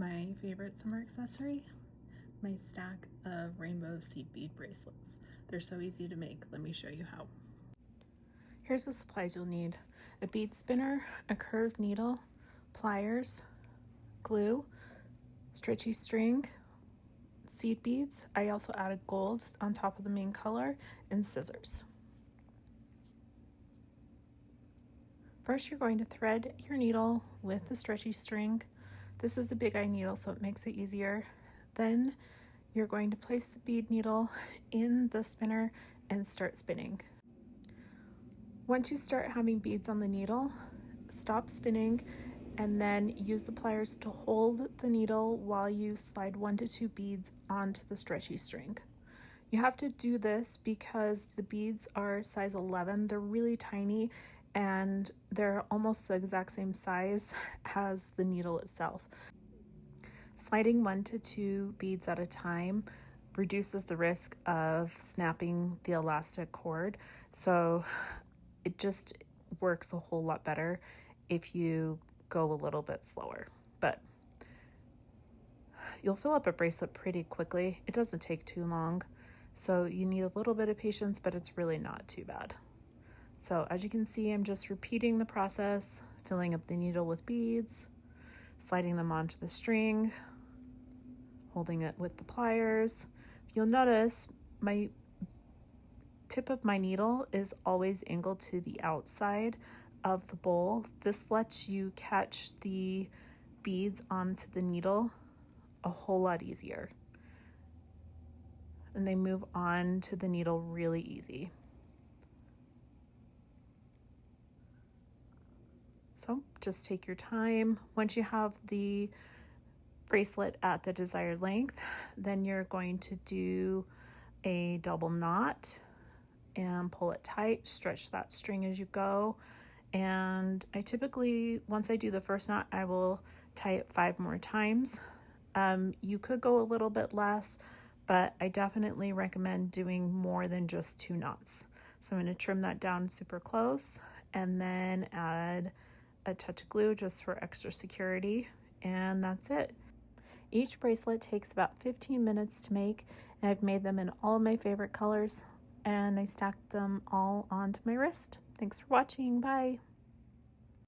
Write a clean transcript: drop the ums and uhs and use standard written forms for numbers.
My favorite summer accessory? My stack of rainbow seed bead bracelets. They're so easy to make. Let me show you how. Here's the supplies you'll need: a bead spinner, a curved needle, pliers, glue, stretchy string, seed beads. I also added gold on top of the main color, and scissors. First, you're going to thread your needle with the stretchy string. This is a big eye needle, so it makes it easier. Then you're going to place the bead needle in the spinner and start spinning. Once you start having beads on the needle, stop spinning and then use the pliers to hold the needle while you slide 1 to 2 beads onto the stretchy string. You have to do this because the beads are size 11. They're really tiny and they're almost the exact same size as the needle itself. Sliding 1 to 2 beads at a time reduces the risk of snapping the elastic cord, so it just works a whole lot better if you go a little bit slower. But you'll fill up a bracelet pretty quickly. It doesn't take too long, so you need a little bit of patience, but it's really not too bad. So as you can see, I'm just repeating the process, filling up the needle with beads, sliding them onto the string, holding it with the pliers. You'll notice my tip of my needle is always angled to the outside of the bowl. This lets you catch the beads onto the needle a whole lot easier. And they move on to the needle really easy. So just take your time. Once you have the bracelet at the desired length, then you're going to do a double knot and pull it tight, stretch that string as you go. And I typically, once I do the first knot, I will tie it 5 more times. You could go a little bit less, but I definitely recommend doing more than just 2 knots. So I'm going to trim that down super close and then add a touch of glue just for extra security, and that's it. Each bracelet takes about 15 minutes to make, and I've made them in all of my favorite colors, and I stacked them all onto my wrist. Thanks for watching. Bye.